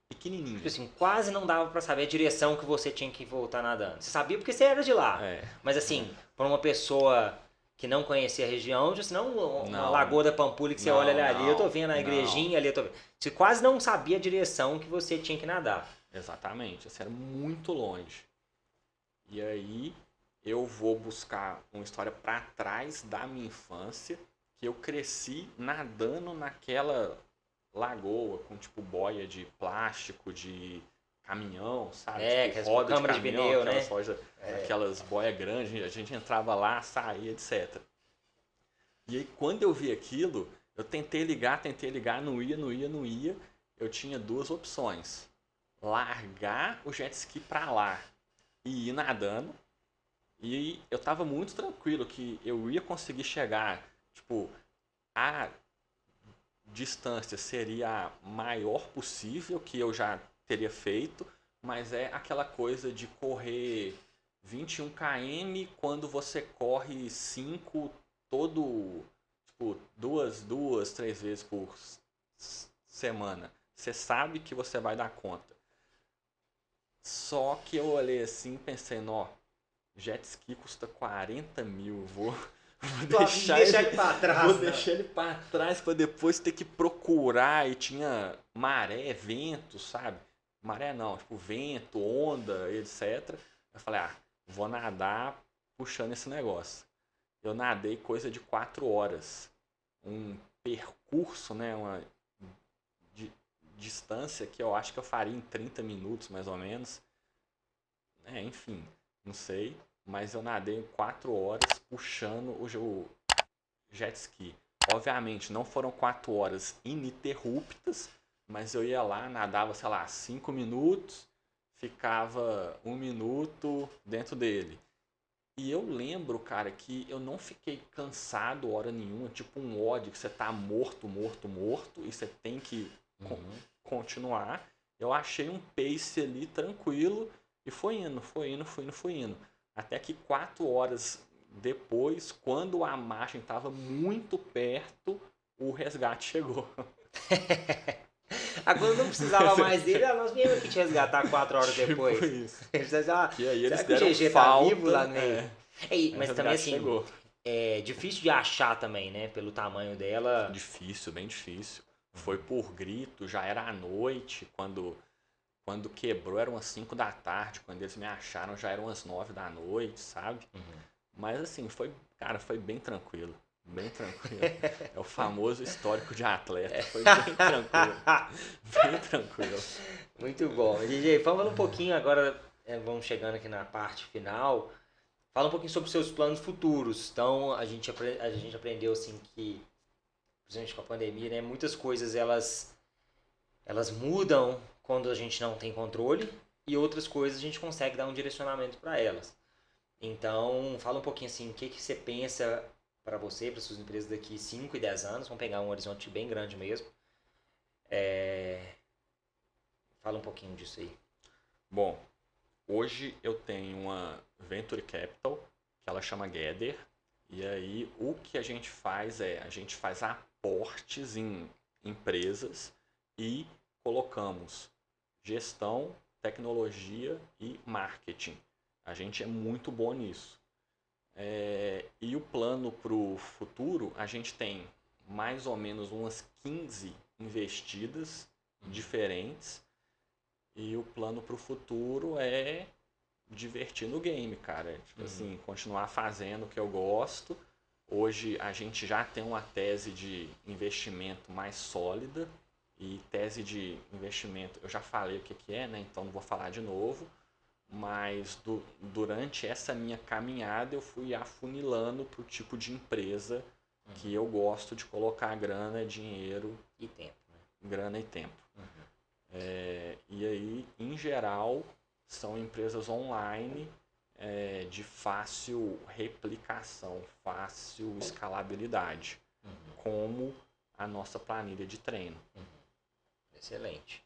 pequenininho. Tipo assim, quase não dava para saber a direção que você tinha que voltar nadando. Você sabia porque você era de lá. Mas assim, para uma pessoa que não conhecia a região, tipo, senão uma Lagoa da Pampulha que você olha ali, eu tô vendo a igrejinha ali, eu tô vendo. Você quase não sabia a direção que você tinha que nadar. Exatamente, assim, era muito longe. E aí eu vou buscar uma história para trás da minha infância, que eu cresci nadando naquela lagoa com tipo boia de plástico, de caminhão, sabe? Tipo, roda câmara de pneu, né? Aquelas boias grandes, a gente entrava lá, saía, etc. E aí quando eu vi aquilo, eu tentei ligar, não ia. Eu tinha duas opções. Largar o jet ski pra lá e ir nadando. E eu tava muito tranquilo que eu ia conseguir chegar, tipo, a distância seria a maior possível que eu já teria feito, mas é aquela coisa de correr 21 km quando você corre 5 todo, tipo, duas, 3 vezes por semana. Você sabe que você vai dar conta. Só que eu olhei assim e pensei, ó, jet ski custa 40 mil, vou deixar ele para trás. Vou deixar ele para trás para depois ter que procurar. E tinha maré, vento, sabe? Maré não, tipo vento, onda, etc. Eu falei, vou nadar puxando esse negócio. Eu nadei coisa de 4 horas. Um percurso, né? Uma distância que eu acho que eu faria em 30 minutos, mais ou menos. Enfim, não sei. Mas eu nadei 4 horas puxando o jet ski. Obviamente, não foram 4 horas ininterruptas, mas eu ia lá, nadava, sei lá, 5 minutos, ficava 1 minuto dentro dele. E eu lembro, cara, que eu não fiquei cansado hora nenhuma, tipo um ódio que você tá morto, e você tem que continuar. Eu achei um pace ali tranquilo e foi indo. Até que 4 horas depois, quando a margem estava muito perto, o resgate chegou. Quando não precisava mais dele, nós viemos aqui te resgatar 4 horas Tipo depois. isso. E aí eles será que o deram GG falta, tá vivo lá no meio? o Mas também resgate assim, chegou. é difícil de achar também, né? Pelo tamanho dela. Difícil, bem difícil. Foi por grito, já era à noite, quando quebrou eram umas 5 da tarde, quando eles me acharam já eram umas 9 da noite, sabe? Mas assim, cara, foi bem tranquilo. Bem tranquilo. É o famoso histórico de atleta. Foi bem tranquilo. Bem tranquilo. Muito bom. DJ, falando um pouquinho agora, vamos chegando aqui na parte final. Fala um pouquinho sobre os seus planos futuros. Então, a gente aprendeu assim que, principalmente com a pandemia, né, muitas coisas elas mudam quando a gente não tem controle e outras coisas a gente consegue dar um direcionamento para elas. Então, fala um pouquinho assim, o que você pensa para você, para suas empresas daqui 5 e 10 anos. Vamos pegar um horizonte bem grande mesmo. Fala um pouquinho disso aí. Bom, hoje eu tenho uma Venture Capital, que ela chama Gather, e aí o que a gente faz a gente faz aportes em empresas e colocamos gestão, tecnologia e marketing. A gente é muito bom nisso. E o plano para o futuro, a gente tem mais ou menos umas 15 investidas diferentes. E o plano para o futuro é divertir no game, cara. Tipo assim, continuar fazendo o que eu gosto. Hoje a gente já tem uma tese de investimento mais sólida. E tese de investimento, eu já falei o que é, né? Então não vou falar de novo. Mas durante essa minha caminhada eu fui afunilando para o tipo de empresa que eu gosto de colocar grana, dinheiro e tempo. Né? Grana e tempo. E aí, em geral, são empresas online de fácil replicação, fácil escalabilidade, como a nossa planilha de treino. Excelente.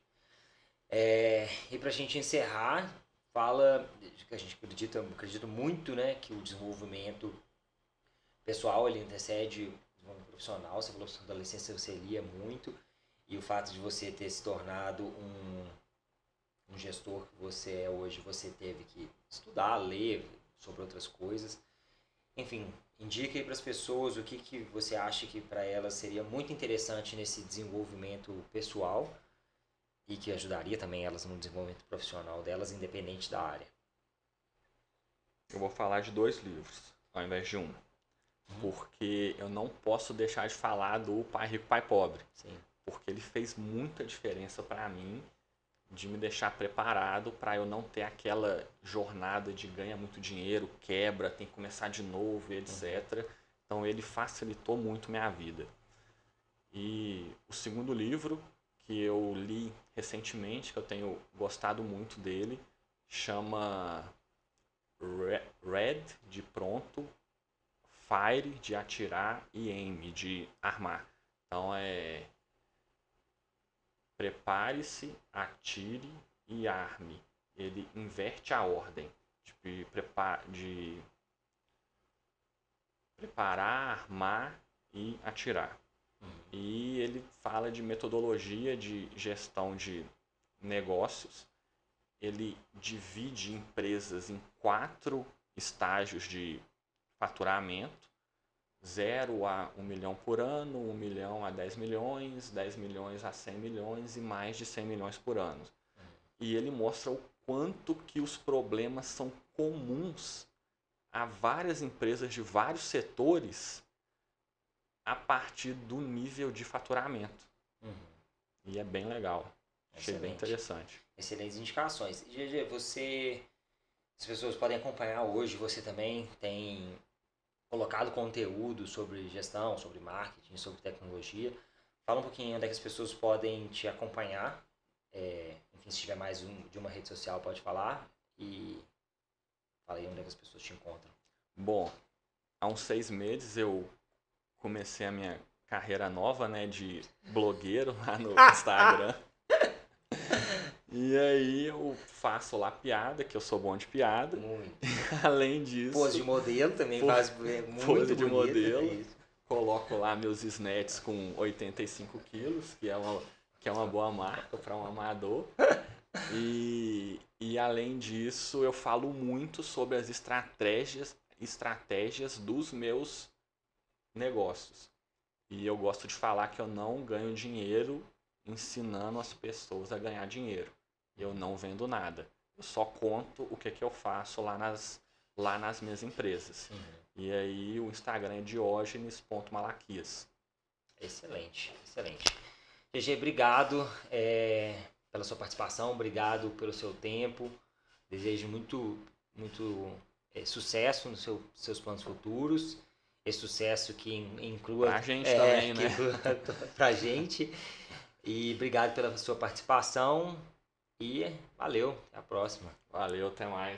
E para a gente encerrar, fala que a gente acredita muito, né, que o desenvolvimento pessoal ele antecede o desenvolvimento profissional. Você falou da licença, você lia muito, e o fato de você ter se tornado um gestor que você é hoje, você teve que estudar, ler sobre outras coisas. Enfim, indique aí para as pessoas o que você acha que para elas seria muito interessante nesse desenvolvimento pessoal e que ajudaria também elas no desenvolvimento profissional delas, independente da área. Eu vou falar de 2 livros, ao invés de um. Porque eu não posso deixar de falar do Pai Rico, Pai Pobre. Sim. Porque ele fez muita diferença para mim, de me deixar preparado para eu não ter aquela jornada de ganha muito dinheiro, quebra, tem que começar de novo, etc. Então ele facilitou muito minha vida. E o segundo livro que eu li recentemente, que eu tenho gostado muito dele, chama Red, de pronto, Fire, de atirar, e Aim, de armar. Então prepare-se, atire e arme. Ele inverte a ordem de preparar, armar e atirar. E ele fala de metodologia de gestão de negócios. Ele divide empresas em 4 estágios de faturamento: 0 a 1 milhão por ano, 1 milhão a 10 milhões, 10 milhões a 100 milhões e mais de 100 milhões por ano. E ele mostra o quanto que os problemas são comuns a várias empresas de vários setores a partir do nível de faturamento. E é bem legal. Achei bem interessante. Excelentes indicações. GG, as pessoas podem acompanhar hoje, você também tem colocado conteúdo sobre gestão, sobre marketing, sobre tecnologia. Fala um pouquinho onde é que as pessoas podem te acompanhar. Enfim, se tiver mais de uma rede social, pode falar. E fala aí onde é que as pessoas te encontram. Bom, há uns 6 meses eu comecei a minha carreira nova, né, de blogueiro lá no Instagram. E aí eu faço lá piada, que eu sou bom de piada. Muito. Além disso... Pose de modelo também faz muito pose de bonito, modelo. coloco lá meus snatches com 85 quilos, que é uma boa marca para um amador. E além disso, eu falo muito sobre as estratégias dos meus negócios. E eu gosto de falar que eu não ganho dinheiro ensinando as pessoas a ganhar dinheiro. Eu não vendo nada. Eu só conto o que eu faço lá nas minhas empresas. E aí o Instagram é Diógenes.Malaquias. Excelente, excelente. GG, obrigado pela sua participação, obrigado pelo seu tempo. Desejo muito sucesso nos seus planos futuros. Esse sucesso que inclua... Pra gente também, né? Pra gente. E obrigado pela sua participação. E valeu, até a próxima. Valeu, até mais.